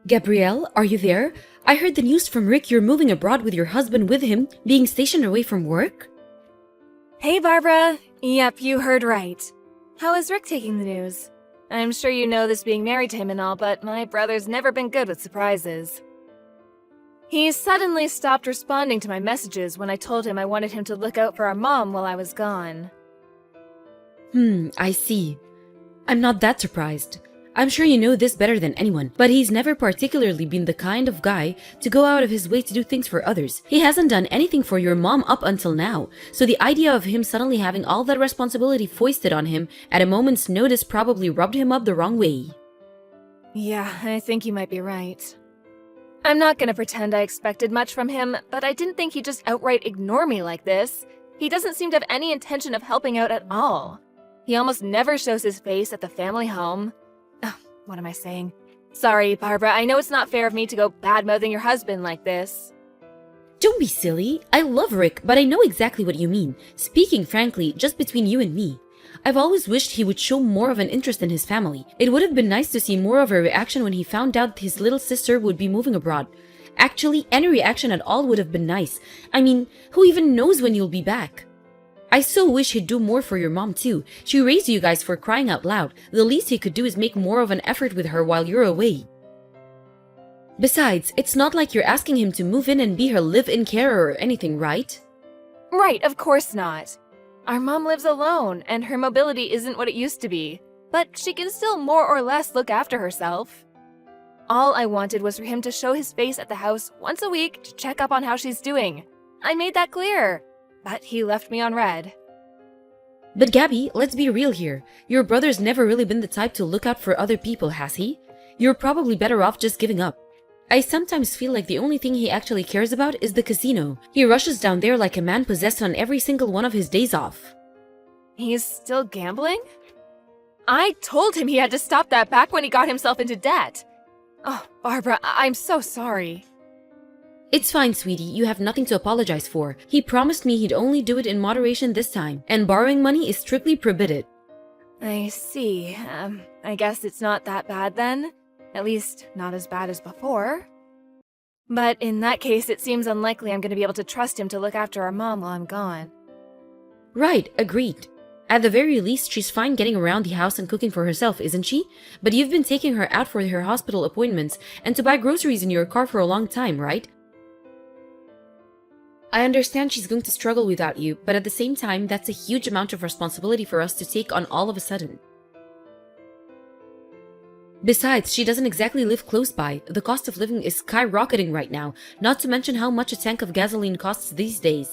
Gabrielle, are you there? I heard the news from Rick you're moving abroad with your husband with him, being stationed away from work. Hey, Barbara. Yep, you heard right. How is Rick taking the news? I'm sure you know this being married to him and all, but my brother's never been good with surprises. He suddenly stopped responding to my messages when I told him I wanted him to look out for our mom while I was gone. I see. I'm not that surprised. I'm sure you know this better than anyone, but he's never particularly been the kind of guy to go out of his way to do things for others. He hasn't done anything for your mom up until now, so the idea of him suddenly having all that responsibility foisted on him at a moment's notice probably rubbed him up the wrong way. Yeah, I think you might be right. I'm not gonna pretend I expected much from him, but I didn't think he'd just outright ignore me like this. He doesn't seem to have any intention of helping out at all. He almost never shows his face at the family home. What am I saying? Sorry, Barbara, I know it's not fair of me to go bad-mouthing your husband like this. Don't be silly. I love Rick, but I know exactly what you mean. Speaking frankly, just between you and me. I've always wished he would show more of an interest in his family. It would have been nice to see more of a reaction when he found out his little sister would be moving abroad. Actually, any reaction at all would have been nice. I mean, who even knows when you'll be back? I so wish he'd do more for your mom too. She raised you guys for crying out loud. The least he could do is make more of an effort with her while you're away. Besides, it's not like you're asking him to move in and be her live-in carer or anything, right? Right, of course not. Our mom lives alone, and her mobility isn't what it used to be. But she can still more or less look after herself. All I wanted was for him to show his face at the house once a week to check up on how she's doing. I made that clear. But he left me on red. But Gabby, let's be real here. Your brother's never really been the type to look out for other people, has he? You're probably better off just giving up. I sometimes feel like the only thing he actually cares about is the casino. He rushes down there like a man possessed on every single one of his days off. He's still gambling? I told him he had to stop that back when he got himself into debt. Oh, Barbara, I'm so sorry. It's fine, sweetie. You have nothing to apologize for. He promised me he'd only do it in moderation this time, and borrowing money is strictly prohibited. I see. I guess it's not that bad then. At least, not as bad as before. But in that case, it seems unlikely I'm going to be able to trust him to look after our mom while I'm gone. Right, agreed. At the very least, she's fine getting around the house and cooking for herself, isn't she? But you've been taking her out for her hospital appointments and to buy groceries in your car for a long time, right? I understand she's going to struggle without you, but at the same time, that's a huge amount of responsibility for us to take on all of a sudden. Besides, she doesn't exactly live close by. The cost of living is skyrocketing right now, not to mention how much a tank of gasoline costs these days.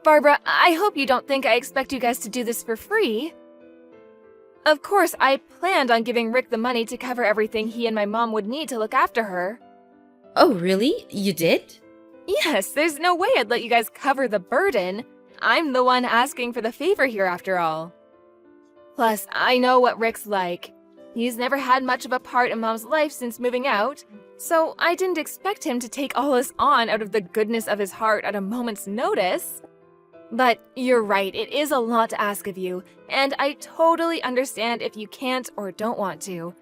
Barbara, I hope you don't think I expect you guys to do this for free. Of course, I planned on giving Rick the money to cover everything he and my mom would need to look after her. Oh, really? You did? Yes, there's no way I'd let you guys cover the burden. I'm the one asking for the favor here after all. Plus, I know what Rick's like. He's never had much of a part in Mom's life since moving out, so I didn't expect him to take all this on out of the goodness of his heart at a moment's notice. But you're right, it is a lot to ask of you, and I totally understand if you can't or don't want to.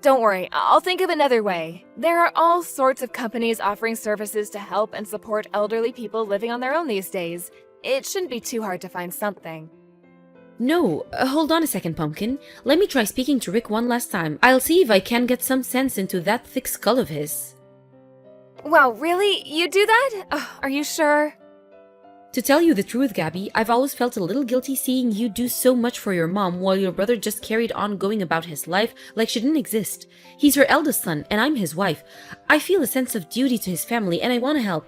Don't worry, I'll think of another way. There are all sorts of companies offering services to help and support elderly people living on their own these days. It shouldn't be too hard to find something. No, hold on a second, Pumpkin. Let me try speaking to Rick one last time. I'll see if I can get some sense into that thick skull of his. Wow, really? You do that? Are you sure? To tell you the truth, Gabby, I've always felt a little guilty seeing you do so much for your mom while your brother just carried on going about his life like she didn't exist. He's her eldest son, and I'm his wife. I feel a sense of duty to his family, and I want to help.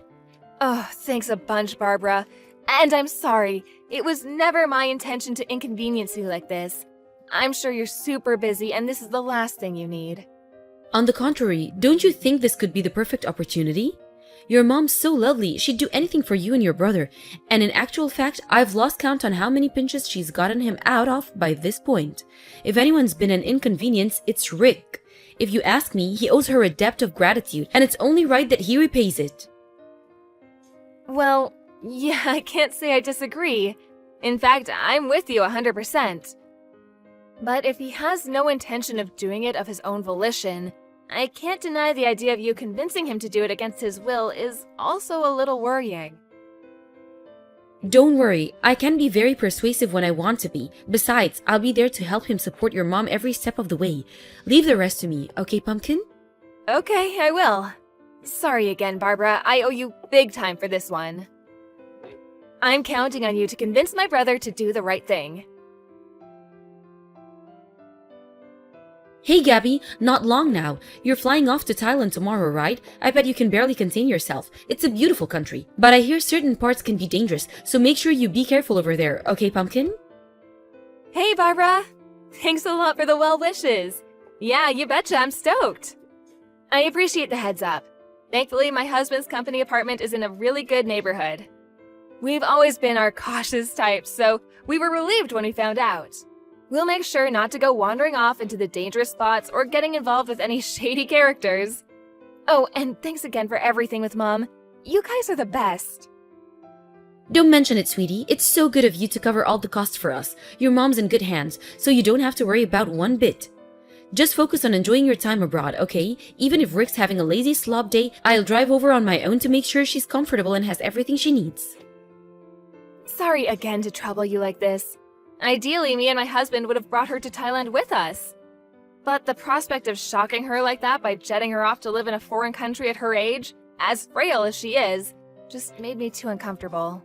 Oh, thanks a bunch, Barbara. And I'm sorry. It was never my intention to inconvenience you like this. I'm sure you're super busy, and this is the last thing you need. On the contrary, don't you think this could be the perfect opportunity? Your mom's so lovely, she'd do anything for you and your brother. And in actual fact, I've lost count on how many pinches she's gotten him out of by this point. If anyone's been an inconvenience, it's Rick. If you ask me, he owes her a debt of gratitude, and it's only right that he repays it. Well, yeah, I can't say I disagree. In fact, I'm with you 100%. But if he has no intention of doing it of his own volition, I can't deny the idea of you convincing him to do it against his will is also a little worrying. Don't worry, I can be very persuasive when I want to be. Besides, I'll be there to help him support your mom every step of the way. Leave the rest to me, okay, Pumpkin? Okay, I will. Sorry again, Barbara. I owe you big time for this one. I'm counting on you to convince my brother to do the right thing. Hey Gabby, not long now. You're flying off to Thailand tomorrow, right? I bet you can barely contain yourself. It's a beautiful country. But I hear certain parts can be dangerous, so make sure you be careful over there, okay, Pumpkin? Hey, Barbara! Thanks a lot for the well wishes. Yeah, you betcha, I'm stoked. I appreciate the heads up. Thankfully, my husband's company apartment is in a really good neighborhood. We've always been our cautious types, so we were relieved when we found out. We'll make sure not to go wandering off into the dangerous spots or getting involved with any shady characters. Oh, and thanks again for everything with Mom. You guys are the best. Don't mention it, sweetie. It's so good of you to cover all the costs for us. Your mom's in good hands, so you don't have to worry about one bit. Just focus on enjoying your time abroad, okay? Even if Rick's having a lazy slob day, I'll drive over on my own to make sure she's comfortable and has everything she needs. Sorry again to trouble you like this. Ideally, me and my husband would have brought her to Thailand with us. But the prospect of shocking her like that by jetting her off to live in a foreign country at her age, as frail as she is, just made me too uncomfortable.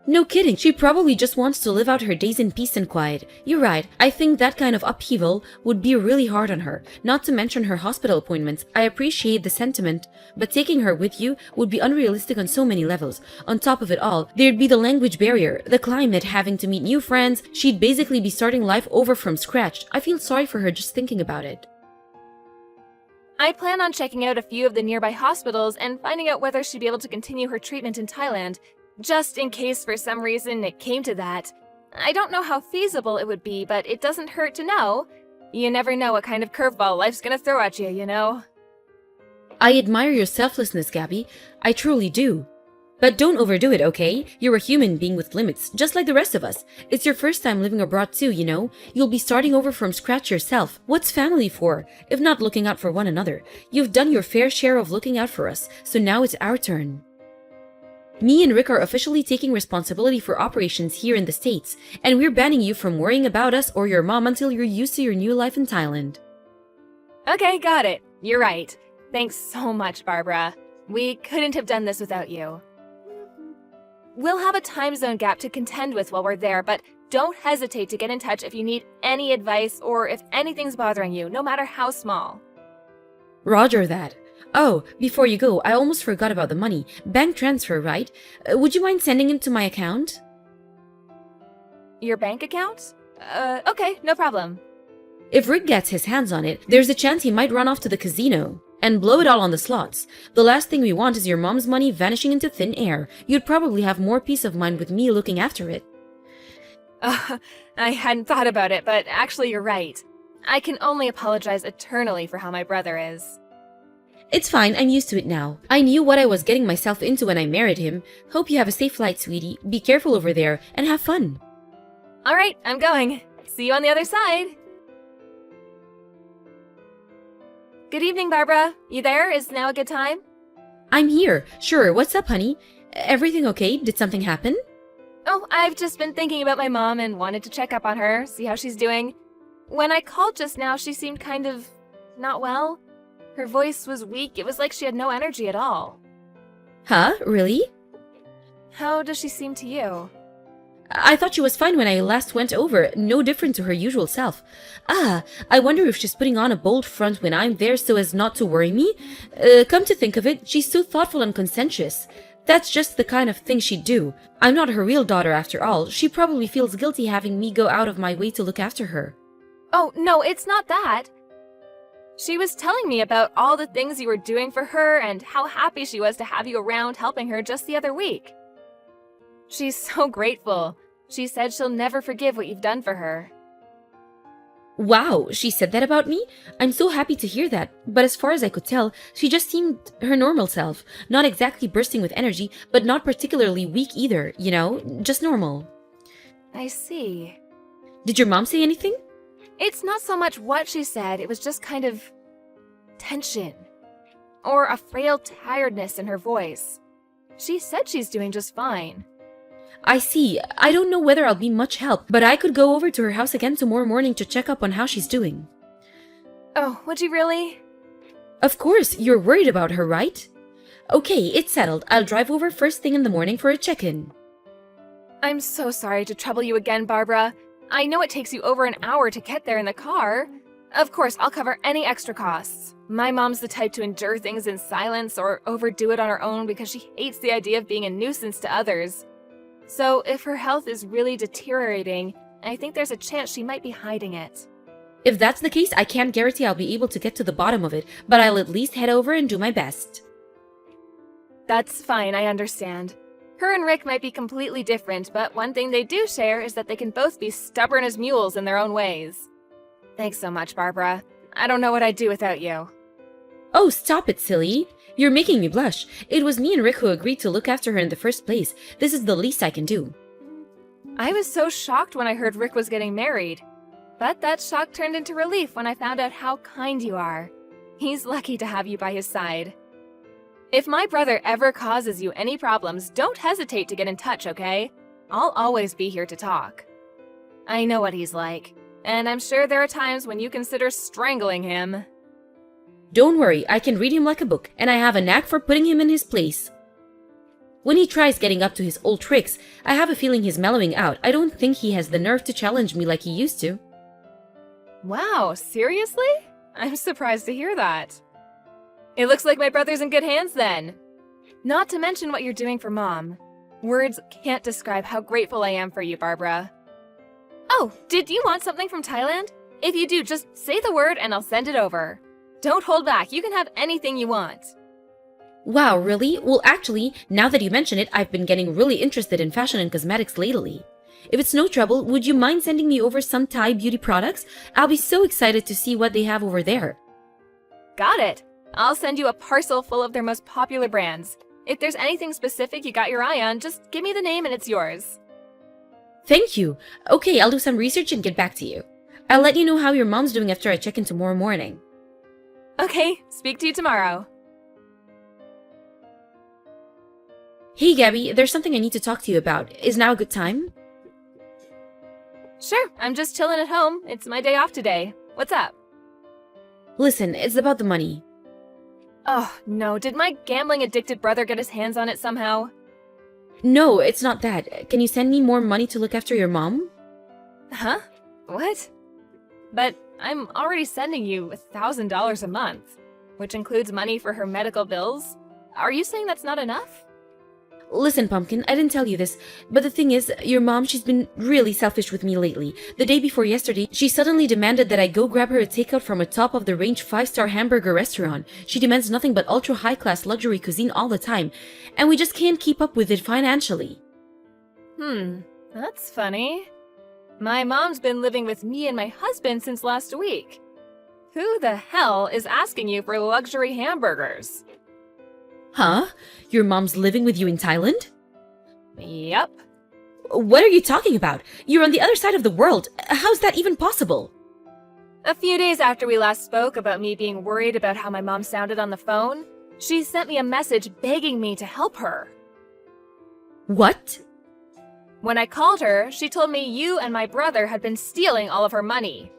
No kidding, she probably just wants to live out her days in peace and quiet. You're right, I think that kind of upheaval would be really hard on her, not to mention her hospital appointments. I appreciate the sentiment, but taking her with you would be unrealistic on so many levels. On top of it all, there'd be the language barrier, the climate, having to meet new friends. She'd basically be starting life over from scratch. I feel sorry for her just thinking about it. I plan on checking out a few of the nearby hospitals and finding out whether she'd be able to continue her treatment in Thailand, just in case for some reason it came to that. I don't know how feasible it would be, but it doesn't hurt to know. You never know what kind of curveball life's gonna throw at you, you know? I admire your selflessness, Gabby. I truly do. But don't overdo it, okay? You're a human being with limits, just like the rest of us. It's your first time living abroad too, you know? You'll be starting over from scratch yourself. What's family for, if not looking out for one another? You've done your fair share of looking out for us, so now it's our turn. Me and Rick are officially taking responsibility for operations here in the States, and we're banning you from worrying about us or your mom until you're used to your new life in Thailand. Okay, got it. You're right. Thanks so much, Barbara. We couldn't have done this without you. We'll have a time zone gap to contend with while we're there, but don't hesitate to get in touch if you need any advice or if anything's bothering you, no matter how small. Roger that. Oh, before you go, I almost forgot about the money. Bank transfer, right? Would you mind sending it to my account? Your bank account? Okay, no problem. If Rick gets his hands on it, there's a chance he might run off to the casino and blow it all on the slots. The last thing we want is your mom's money vanishing into thin air. You'd probably have more peace of mind with me looking after it. I hadn't thought about it, but actually you're right. I can only apologize eternally for how my brother is. It's fine, I'm used to it now. I knew what I was getting myself into when I married him. Hope you have a safe flight, sweetie. Be careful over there, and have fun. Alright, I'm going. See you on the other side. Good evening, Barbara. You there? Is now a good time? I'm here. Sure, what's up, honey? Everything okay? Did something happen? Oh, I've just been thinking about my mom and wanted to check up on her, see how she's doing. When I called just now, she seemed kind of not well. Her voice was weak. It was like she had no energy at all. Huh? Really? How does she seem to you? I thought she was fine when I last went over, no different to her usual self. Ah, I wonder if she's putting on a bold front when I'm there so as not to worry me? Come to think of it, she's so thoughtful and conscientious. That's just the kind of thing she'd do. I'm not her real daughter after all. She probably feels guilty having me go out of my way to look after her. Oh, no, it's not that. She was telling me about all the things you were doing for her and how happy she was to have you around helping her just the other week. She's so grateful. She said she'll never forgive what you've done for her. Wow, she said that about me? I'm so happy to hear that, but as far as I could tell, she just seemed her normal self. Not exactly bursting with energy, but not particularly weak either, you know? Just normal. I see. Did your mom say anything? It's not so much what she said, it was just kind of tension. Or a frail tiredness in her voice. She said she's doing just fine. I see. I don't know whether I'll be much help, but I could go over to her house again tomorrow morning to check up on how she's doing. Oh, would you really? Of course, you're worried about her, right? Okay, it's settled. I'll drive over first thing in the morning for a check-in. I'm so sorry to trouble you again, Barbara. I know it takes you over an hour to get there in the car. Of course, I'll cover any extra costs. My mom's the type to endure things in silence or overdo it on her own because she hates the idea of being a nuisance to others. So if her health is really deteriorating, I think there's a chance she might be hiding it. If that's the case, I can't guarantee I'll be able to get to the bottom of it, but I'll at least head over and do my best. That's fine, I understand. Her and Rick might be completely different, but one thing they do share is that they can both be stubborn as mules in their own ways. Thanks so much, Barbara. I don't know what I'd do without you. Oh, stop it, silly. You're making me blush. It was me and Rick who agreed to look after her in the first place. This is the least I can do. I was so shocked when I heard Rick was getting married. But that shock turned into relief when I found out how kind you are. He's lucky to have you by his side. If my brother ever causes you any problems, don't hesitate to get in touch, okay? I'll always be here to talk. I know what he's like, and I'm sure there are times when you consider strangling him. Don't worry, I can read him like a book, and I have a knack for putting him in his place. When he tries getting up to his old tricks, I have a feeling he's mellowing out. I don't think he has the nerve to challenge me like he used to. Wow, seriously? I'm surprised to hear that. It looks like my brother's in good hands then. Not to mention what you're doing for Mom. Words can't describe how grateful I am for you, Barbara. Oh, did you want something from Thailand? If you do, just say the word and I'll send it over. Don't hold back, you can have anything you want. Wow, really? Well, actually, now that you mention it, I've been getting really interested in fashion and cosmetics lately. If it's no trouble, would you mind sending me over some Thai beauty products? I'll be so excited to see what they have over there. Got it. I'll send you a parcel full of their most popular brands. If there's anything specific you got your eye on, just give me the name and it's yours. Thank you. Okay, I'll do some research and get back to you. I'll let you know how your mom's doing after I check in tomorrow morning. Okay, speak to you tomorrow. Hey, Gabby, there's something I need to talk to you about. Is now a good time? Sure, I'm just chilling at home. It's my day off today. What's up? Listen, it's about the money. Oh, no. Did my gambling-addicted brother get his hands on it somehow? No, it's not that. Can you send me more money to look after your mom? Huh? What? But I'm already sending you $1,000 a month, which includes money for her medical bills. Are you saying that's not enough? Listen, Pumpkin, I didn't tell you this, but the thing is, your mom, she's been really selfish with me lately. The day before yesterday, she suddenly demanded that I go grab her a takeout from a top-of-the-range 5-star hamburger restaurant. She demands nothing but ultra-high-class luxury cuisine all the time, and we just can't keep up with it financially. That's funny. My mom's been living with me and my husband since last week. Who the hell is asking you for luxury hamburgers? Huh? Your mom's living with you in Thailand? Yep. What are you talking about? You're on the other side of the world. How's that even possible? A few days after we last spoke about me being worried about how my mom sounded on the phone, she sent me a message begging me to help her. What? When I called her, she told me you and my brother had been stealing all of her money.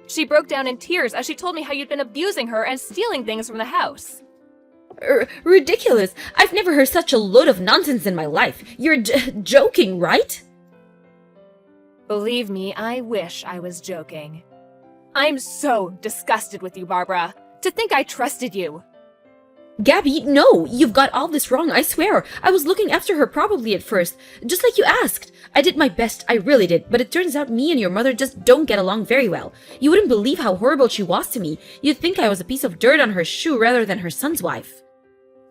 She broke down in tears as she told me how you'd been abusing her and stealing things from the house. Ridiculous! I've never heard such a load of nonsense in my life. You're joking, right? Believe me, I wish I was joking. I'm so disgusted with you, Barbara. To think I trusted you. Gabby, no! You've got all this wrong, I swear! I was looking after her probably at first, just like you asked. I did my best, I really did, but it turns out me and your mother just don't get along very well. You wouldn't believe how horrible she was to me. You'd think I was a piece of dirt on her shoe rather than her son's wife.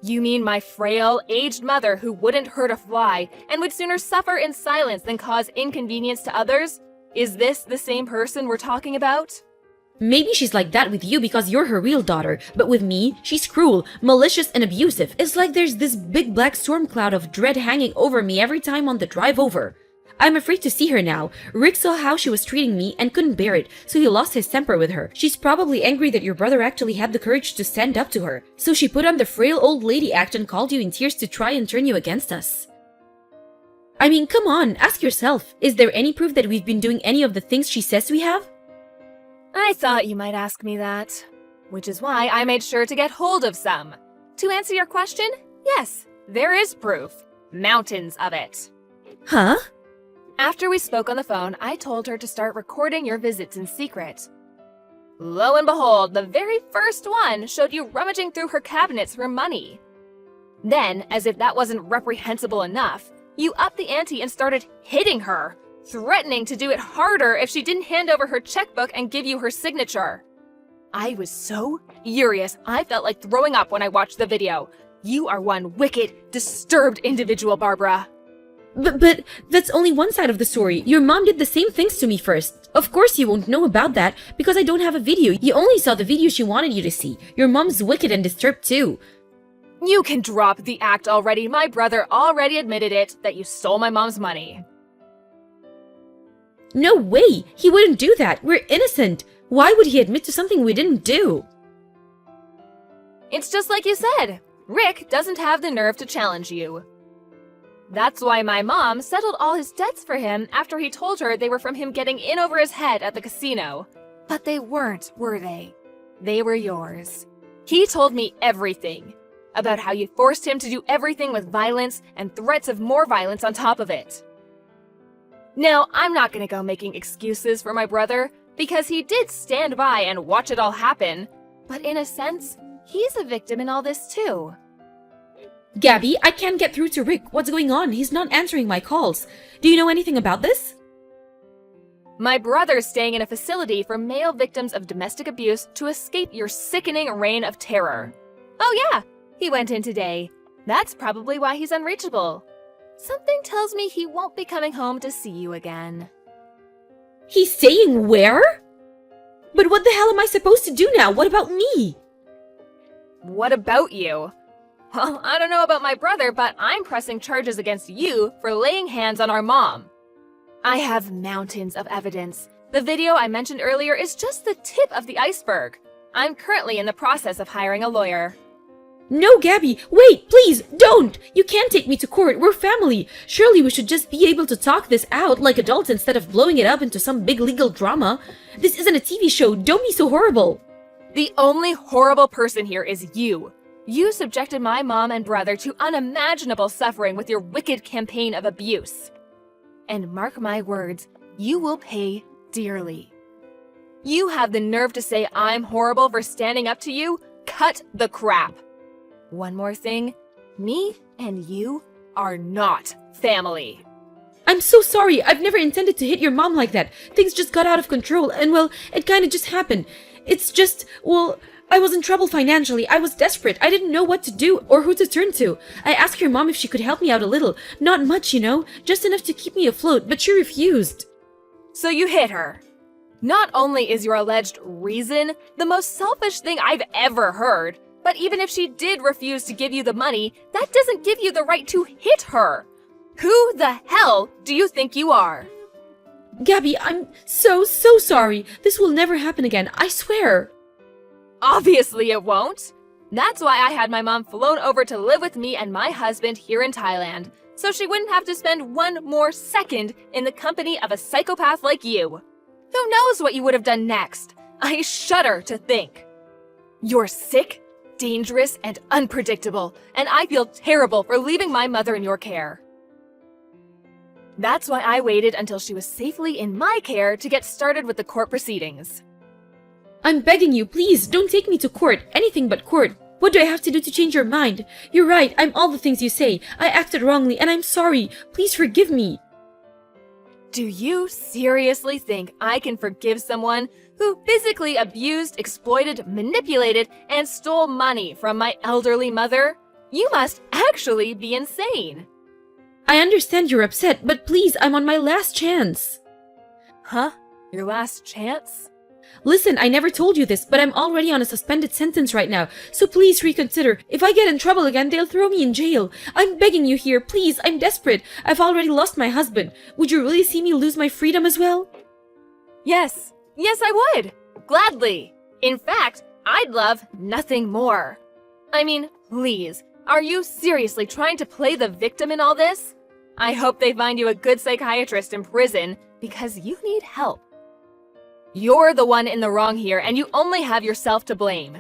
You mean my frail, aged mother who wouldn't hurt a fly and would sooner suffer in silence than cause inconvenience to others? Is this the same person we're talking about? Maybe she's like that with you because you're her real daughter, but with me, she's cruel, malicious, and abusive. It's like there's this big black storm cloud of dread hanging over me every time on the drive over. I'm afraid to see her now. Rick saw how she was treating me and couldn't bear it, so he lost his temper with her. She's probably angry that your brother actually had the courage to stand up to her. So she put on the frail old lady act and called you in tears to try and turn you against us. I mean, come on, ask yourself. Is there any proof that we've been doing any of the things she says we have? I thought you might ask me that, which is why I made sure to get hold of some. To answer your question, yes, there is proof. Mountains of it. Huh? After we spoke on the phone, I told her to start recording your visits in secret. Lo and behold, the very first one showed you rummaging through her cabinets for money. Then, as if that wasn't reprehensible enough, you upped the ante and started hitting her, threatening to do it harder if she didn't hand over her checkbook and give you her signature. I was so furious, I felt like throwing up when I watched the video. You are one wicked, disturbed individual, Barbara. But that's only one side of the story. Your mom did the same things to me first. Of course you won't know about that because I don't have a video. You only saw the video she wanted you to see. Your mom's wicked and disturbed too. You can drop the act already. My brother already admitted it, that you stole my mom's money. No way! He wouldn't do that. We're innocent. Why would he admit to something we didn't do? It's just like you said. Rick doesn't have the nerve to challenge you. That's why my mom settled all his debts for him after he told her they were from him getting in over his head at the casino. But they weren't, were they? They were yours. He told me everything. About how you forced him to do everything with violence and threats of more violence on top of it. Now, I'm not gonna go making excuses for my brother, because he did stand by and watch it all happen. But in a sense, he's a victim in all this too. Gabby, I can't get through to Rick. What's going on? He's not answering my calls. Do you know anything about this? My brother's staying in a facility for male victims of domestic abuse to escape your sickening reign of terror. Oh yeah, he went in today. That's probably why he's unreachable. Something tells me he won't be coming home to see you again. He's staying where? But what the hell am I supposed to do now? What about me? What about you? Well, I don't know about my brother, but I'm pressing charges against you for laying hands on our mom. I have mountains of evidence. The video I mentioned earlier is just the tip of the iceberg. I'm currently in the process of hiring a lawyer. No, Gabby, wait, please, don't! You can't take me to court, we're family. Surely we should just be able to talk this out like adults instead of blowing it up into some big legal drama. This isn't a TV show, don't be so horrible. The only horrible person here is you. You subjected my mom and brother to unimaginable suffering with your wicked campaign of abuse. And mark my words, you will pay dearly. You have the nerve to say I'm horrible for standing up to you? Cut the crap. One more thing, me and you are not family. I'm so sorry, I've never intended to hit your mom like that. Things just got out of control and well, it kinda just happened. It's just, well, I was in trouble financially. I was desperate. I didn't know what to do or who to turn to. I asked your mom if she could help me out a little. Not much, you know, just enough to keep me afloat, but she refused. So you hit her. Not only is your alleged reason the most selfish thing I've ever heard, but even if she did refuse to give you the money, that doesn't give you the right to hit her. Who the hell do you think you are? Gabby, I'm so sorry. This will never happen again, I swear. Obviously it won't. That's why I had my mom flown over to live with me and my husband here in Thailand, so she wouldn't have to spend one more second in the company of a psychopath like you. Who knows what you would have done next? I shudder to think. You're sick, dangerous, and unpredictable, and I feel terrible for leaving my mother in your care. That's why I waited until she was safely in my care to get started with the court proceedings. I'm begging you, please, don't take me to court. Anything but court. What do I have to do to change your mind? You're right, I'm all the things you say. I acted wrongly, and I'm sorry. Please forgive me. Do you seriously think I can forgive someone who physically abused, exploited, manipulated, and stole money from my elderly mother? You must actually be insane. I understand you're upset, but please, I'm on my last chance. Huh? Your last chance? Listen, I never told you this, but I'm already on a suspended sentence right now, so please reconsider. If I get in trouble again, they'll throw me in jail. I'm begging you here, please, I'm desperate. I've already lost my husband. Would you really see me lose my freedom as well? Yes, I would. Gladly. In fact, I'd love nothing more. I mean, please, are you seriously trying to play the victim in all this? I hope they find you a good psychiatrist in prison because you need help. You're the one in the wrong here, and you only have yourself to blame.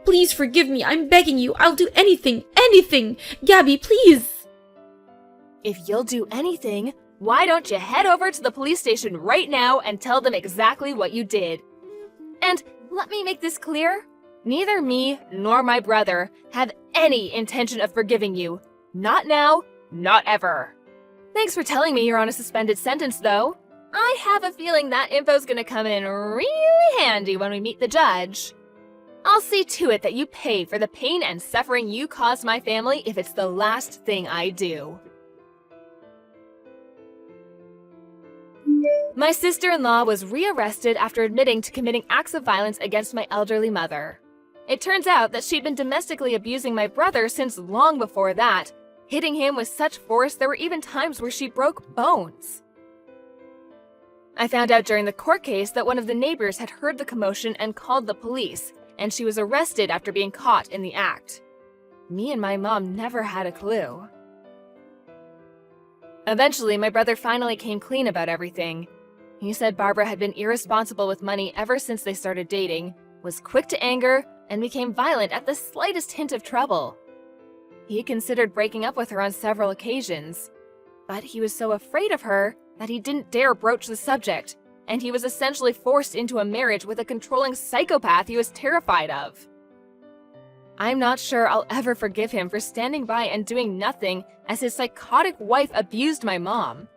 Please forgive me, I'm begging you. I'll do anything, anything. Gabby, please. If you'll do anything, why don't you head over to the police station right now and tell them exactly what you did? And let me make this clear. Neither me nor my brother have any intention of forgiving you. Not now, not ever. Thanks for telling me you're on a suspended sentence, though. I have a feeling that info's gonna come in really handy when we meet the judge. I'll see to it that you pay for the pain and suffering you caused my family if it's the last thing I do. My sister-in-law was rearrested after admitting to committing acts of violence against my elderly mother. It turns out that she'd been domestically abusing my brother since long before that, hitting him with such force there were even times where she broke bones. I found out during the court case that one of the neighbors had heard the commotion and called the police, and she was arrested after being caught in the act. Me and my mom never had a clue. Eventually, my brother finally came clean about everything. He said Barbara had been irresponsible with money ever since they started dating, was quick to anger, and became violent at the slightest hint of trouble. He considered breaking up with her on several occasions, but he was so afraid of her that he didn't dare broach the subject, and he was essentially forced into a marriage with a controlling psychopath he was terrified of. I'm not sure I'll ever forgive him for standing by and doing nothing as his psychotic wife abused my mom.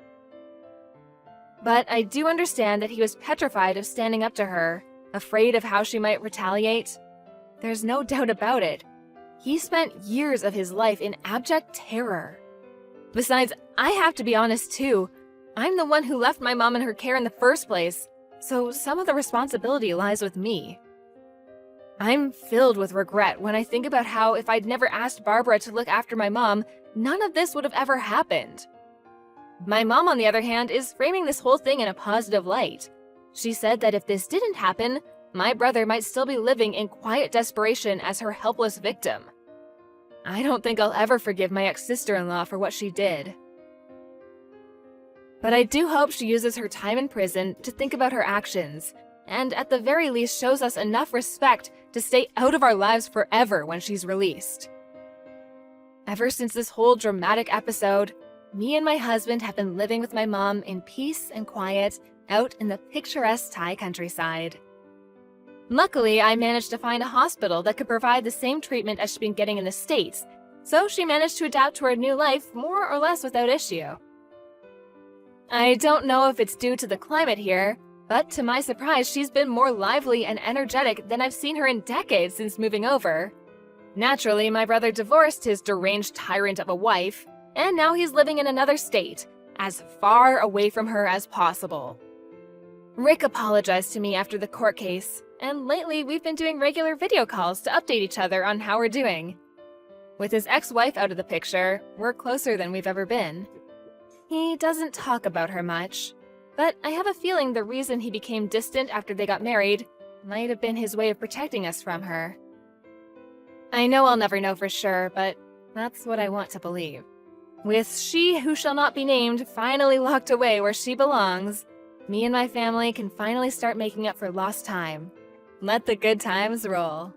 But I do understand that he was petrified of standing up to her, afraid of how she might retaliate. There's no doubt about it. He spent years of his life in abject terror. Besides, I have to be honest too. I'm the one who left my mom in her care in the first place, so some of the responsibility lies with me. I'm filled with regret when I think about how if I'd never asked Barbara to look after my mom, none of this would have ever happened. My mom, on the other hand, is framing this whole thing in a positive light. She said that if this didn't happen, my brother might still be living in quiet desperation as her helpless victim. I don't think I'll ever forgive my ex-sister-in-law for what she did. But I do hope she uses her time in prison to think about her actions, and at the very least shows us enough respect to stay out of our lives forever when she's released. Ever since this whole dramatic episode, me and my husband have been living with my mom in peace and quiet out in the picturesque Thai countryside. Luckily, I managed to find a hospital that could provide the same treatment as she'd been getting in the States, so she managed to adapt to her new life more or less without issue. I don't know if it's due to the climate here, but to my surprise, she's been more lively and energetic than I've seen her in decades since moving over. Naturally, my brother divorced his deranged tyrant of a wife, and now he's living in another state, as far away from her as possible. Rick apologized to me after the court case, and lately we've been doing regular video calls to update each other on how we're doing. With his ex-wife out of the picture, we're closer than we've ever been. He doesn't talk about her much, but I have a feeling the reason he became distant after they got married might have been his way of protecting us from her. I know I'll never know for sure, but that's what I want to believe. With she who shall not be named finally locked away where she belongs, me and my family can finally start making up for lost time. Let the good times roll.